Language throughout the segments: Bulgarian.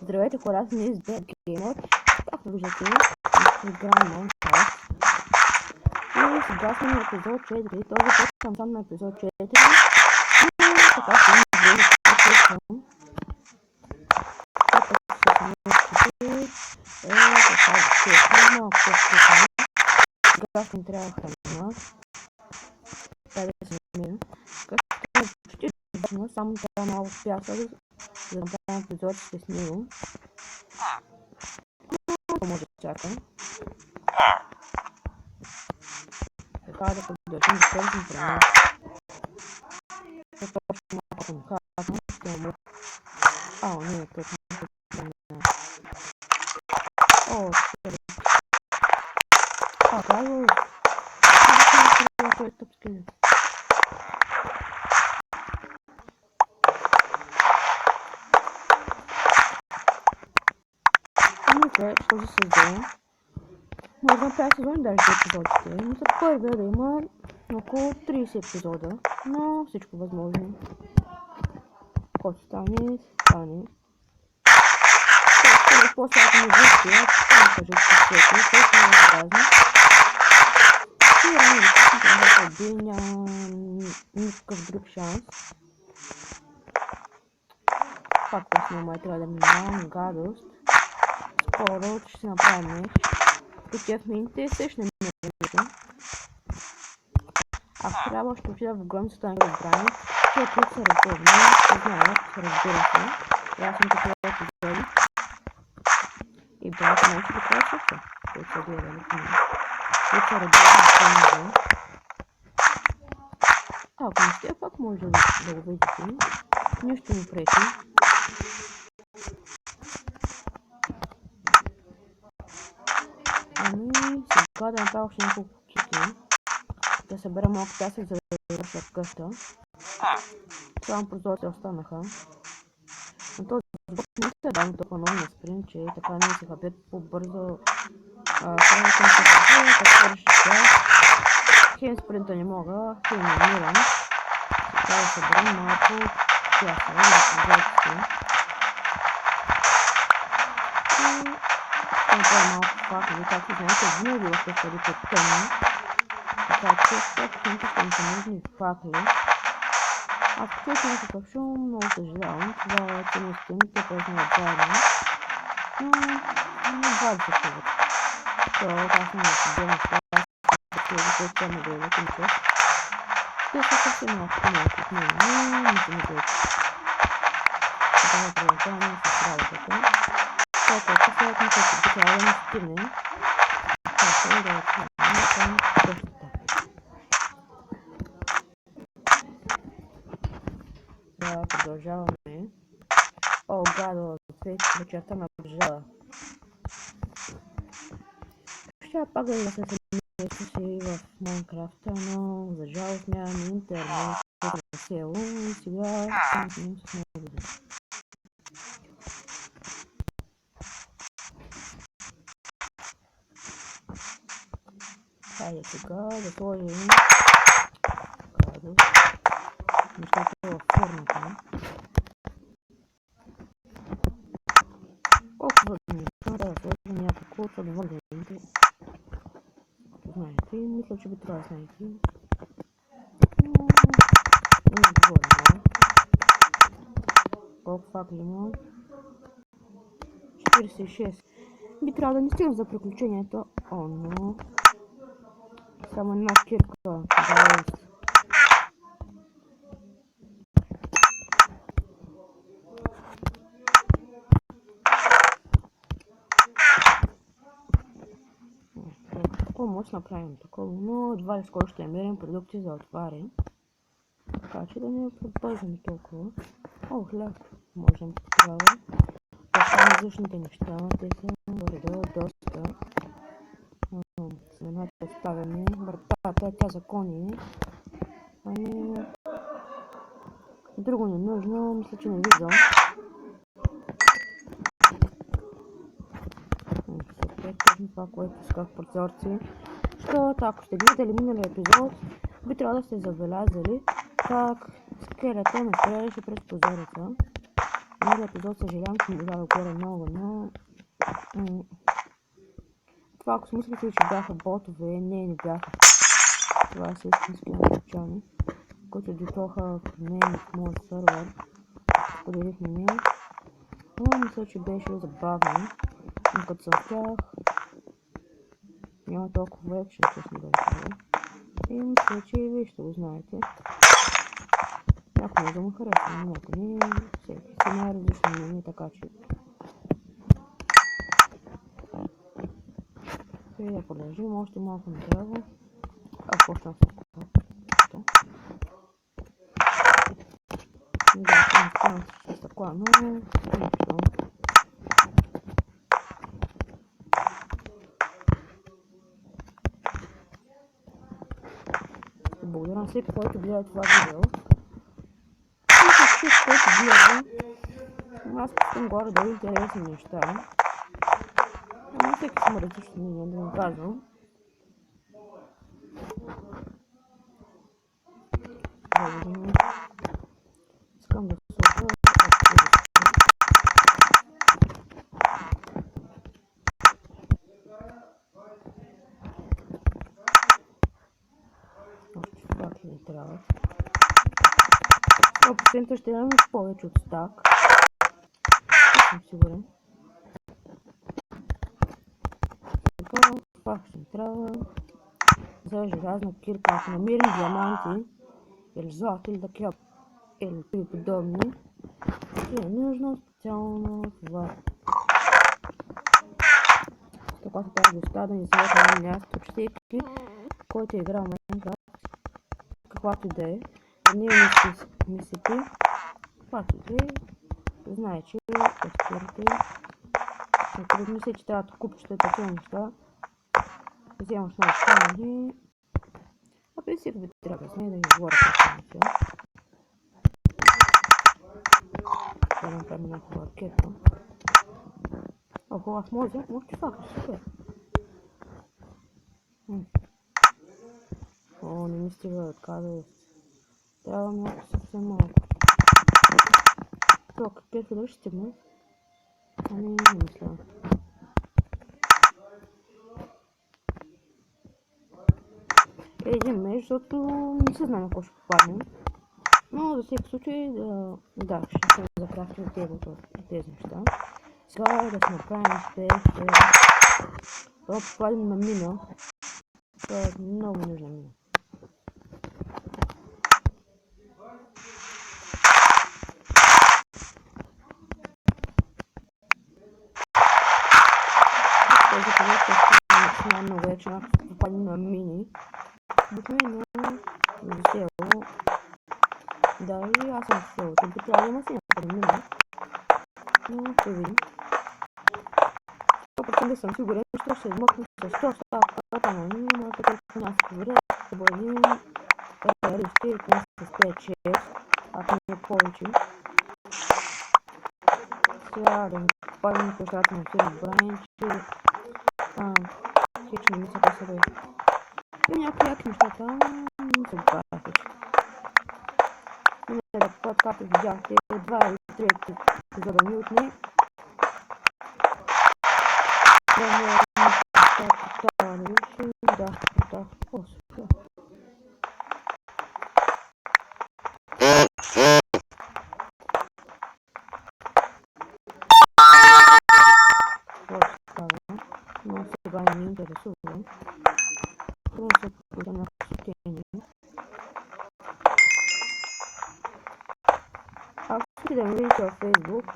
Здравейте хора, аз днес Dead Gamer. Както виждате, играем Minecraft. И сега сме на епизод 4. Този път съм сам на епизод 4. И така ще ми влезе да сега ще ми трябва храна. Трябва да се намерим. Къщата е почти достатъчна, само трябва малко пясък, за да направим епизод с него. Може да чакам. Така да продължим да търсим храна. Защото още малко съм казвам, ще умра. Не, тук не се храна. Скъде. Казвам. Той е тъп скелет. Мисля, що се създава. Може да направя сезон даже за епизодите. Мисля първия да има около 30 епизода, но всичко възможно. Който стане, стане. После ако не вижте, ще кажа, че всеки, което не е важно. И рано да кажа, да победи, няма никакъв друг шанс. Пак после май трябва да минавам гадост. Скоро ще се направим меч. Такива мините също не минавам. Ако трябва ще отида в границата на разбрани, тия които са разделни, не знаят, разбира се. Аз съм такива епизоди. И да се научи такова също, които са гледали в мен. Които са разделни в мен. Ако не сте, пак може да го видите. Нищо не пречи. Сега да направя още няколко кити. Да събера малко пясък, за да върша в къща. Само прозорите останаха. Но този прозор не се дам толкова много на спринт, че така не се хапят по-бързо. Трябва да се хапят, да свърши тях. Хем спринта не мога, хем не умирам. Сега да съберем малко пясък, да прозорите. Това е малко факли, както знаете, винаги в къщарите тъмни. Така че също ще ми са нужни факли. Ако чуете някакъв шум, много съжалявам. Това е, че не стените празнуват заедно. Но не 20 пъти. Това аз не да се гледам с това. Тези, които не гледат им се. Те са съвсем малко от мен. Не се не гледат. Така да продължаваме с работата. Колкото след ми се трябва да не стигне. Така да отиваме към къщата. Да, продължаваме. Гадо, вечерта наближава. Ще пак да се семействам си в Майнкрафта, но за жалост нямаме интернет на село и сега съм с него с много видео. Хайде сега да сложим гадост. Нещата във фермата. Колко въдни трябва да сложим някакво са довързаните. Знаете, мисля, че би трябва да знаете. Но не говорим. Колко факли има? 46. Би трябва да не стигна за приключението. Но само една кирка. Може да направим такова, но едва ли скоро ще намерим продукти за отваряне. Така че да не пропълзваме толкова. Хляб. Можем да трябва. Това са различните неща. Те са горе-долу доста. Семената оставяме. Вратата, тя закони. Друго не е нужно. Мисля, че не виждам. Това, което исках прозорци. Защото ако сте гледали миналия епизод, би трябвало да сте забелязали как скелета ме стреляше през прозореца. Миналия епизод съжалявам, че не дава горе много, но... Това, ако смислите, че бяха ботове, не бяха. Това са истински англичани, които дойдоха в мен в моят сървър. Споделихме ние. Но мисля, че беше забавно. Но като съм в тях, няма толкова екшен, честно да ви кажа. И мисля, че и вие ще го знаете. Някой може да му харесва, но някой не. Всеки си най-различно мнение, така че... И да продължим още малко направо. Почнам с това. Не знам, че не ставам с такова, но... Нищо. Благодаря на всеки, който гледа това видео. И за всеки, който гледа, аз пускам горе да интересни неща. Но всеки си има различно мнение, да го казвам. Искам да се опитам. Още факли не трябва. 100% ще имаме повече от стак. Съм сигурен. Така, пак ще ми трябва. За желязна кирка, ако намерим диаманти, или злато, или такива, или тези подобни, ще е нужно специално това. Така се трябва да оставя да ни съветва на място, че всеки, който игра в Майнкрафт, каквато и да е, не мислите, каквато и да е, знае, че експерти, ако мисля, че трябва да купиш такива неща, вземаш много камъни, а при всеки ви трябва да знае да ви говоря такива неща. Да направим някаква ракета. Ако аз може ти факт, супер. О, не ми стига да отказва. Трябва някакво съвсем малко. Това какъв дали ще стигне? Ами не мисля. Един меч, защото не се знам ако ще попаднем. Но за всеки случай да ще се закрафтим тези неща. Сега да се направим ще попадем на мина. Това е много нужна мина. Този където ще няма много вече, ако попадем на мини. Обикновено за село. Да, и аз съм в селото. Би трябва да има си някъде мина. Но ще видим. 100% съм сигурен, че ще измъкнем с 100 ставката на мина, така че някакво време ще бъдем реалисти с 5-6, ако не е повече. Сега да ми попадем по страта на всеки брайн, че хич не мисля да се бъде. И някои яки неща там не се оправя хич. Да попад, както видяхте, 2 или 3 за да ми отне. Да, о, супер. Но сега не ми интересува. Трябва да се покажа на съобщение. Ако искате да ме видите във Facebook,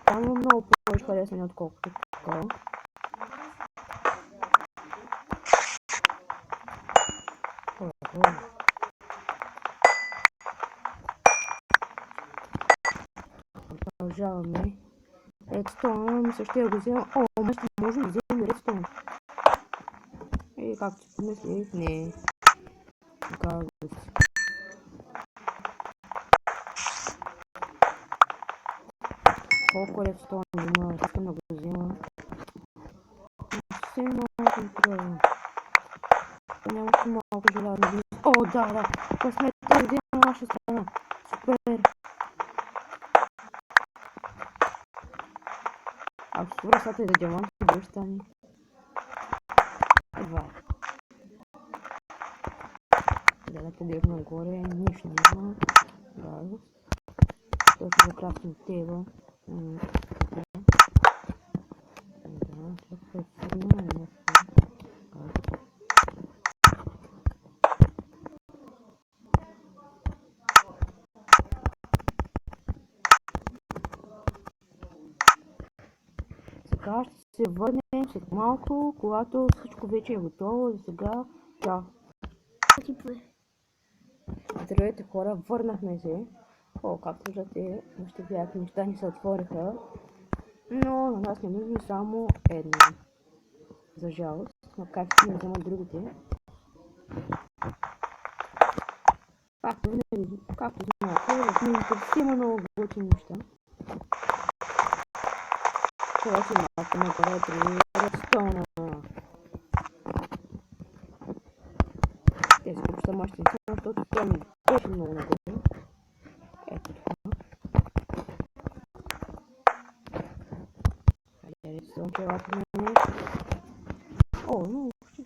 там има много повече харесване отколкото тук. Продължаваме. Редстоун, мисля ще я го взема. О, мисля, може да вземем редстоун. И както си помислих, не. Оказва се. Колко редстоун има, искам да го взема. Съвсем малко трябва. Няма малко желязно близо. О, да. Късмет е на наша страна. Супер. връзата и да диаманти да стане. Едва. Да погледна нагоре, нищо няма. Да. Точно за красна теба. Сега ще се върнем след малко, когато всичко вече е готово. За сега, чао! Здравейте хора, върнахме се. Както виждате, още бяха неща ни се отвориха. Но на нас не нужно само едно. За жалост, макар че не взема другите. Както знаете, в мините си има много готини неща. Това си малко нагоре при редстоуна. Тези купища мащини са, защото това ми беше много нагоре. Ето това. Хайде, редстоун челата на мен. Но ще...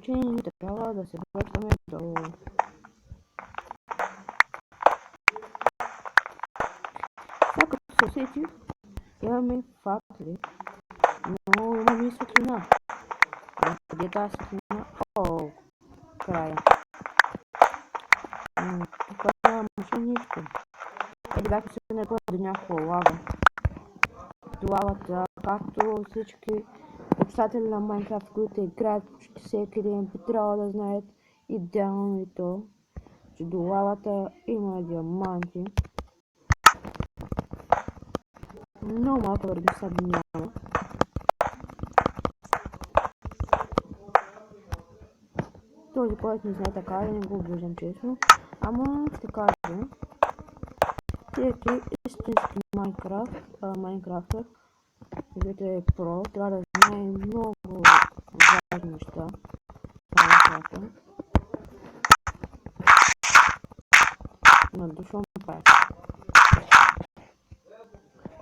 че не трябва да се връщаме долу. Сега като се усетих, имаме факли, но имаме и светлина. Къде е тази светлина? Края. Тук нямаше нищо. Бяха се напълно до някаква лава. До лавата, както всички обитатели на Майнкрафт, които играят почти всеки ден, би трябвало да знаят идеално и то, че до лавата има диаманти. Много малко вероятността да няма. Този, който не знае така, да не го обиждам честно. Ама ще кажа, всеки истински Майнкрафтър, който е про, трябва да знае много важни неща. На душо направи.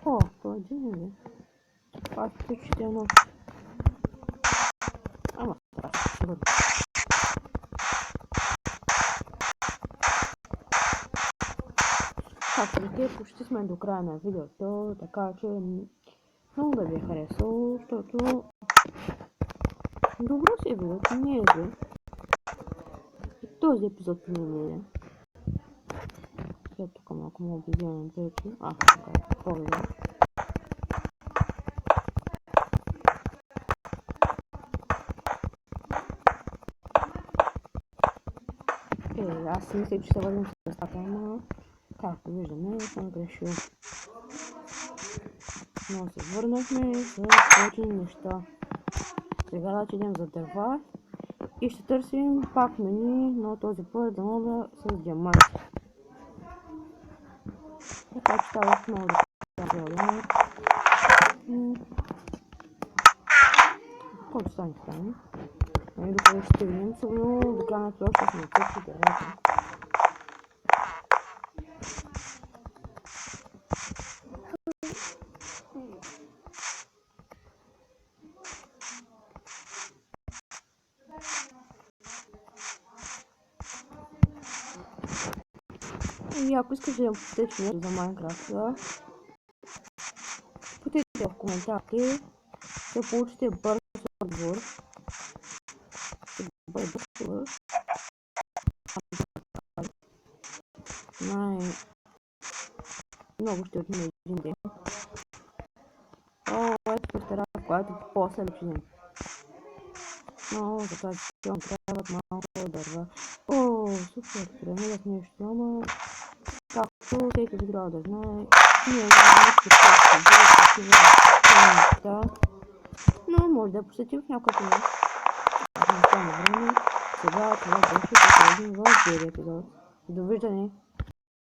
Това е един или? Това е всичките едно. Ама, трябва да се върна. Както виждате, почти сме до края на видеото, така че много да ви е харесало, защото добро си е било, не е зле. Този епизод не е. Сега тук малко му обидявам печи. Така, по-добре. Аз си мисля, че ще върнем с местата, но както виждаме, съм грешил. Но се върнахме с повече неща. Сега да идем за дърва и ще търсим пак мени, но този път да мога с диаманти. Така че ставах много да който стане. Докато ще видим, но до края на това ще сме търси дървата. И ако искаш да потечеш нещо за Майнкрафт, потечете в коментарите, ще получите бърз отговор. Много ще отмине един ден. Ето постара, което после да чудим. Но за тази ситуация трябват малко дърва. Супер, тренирах нещо, ама както всеки би трябва да знае, ние знаем, че това ще бъде такива неща. Ну, може да е посетил в някакъв момент. Ако не стане време, сега това беше последния в целия епизод. Довиждане!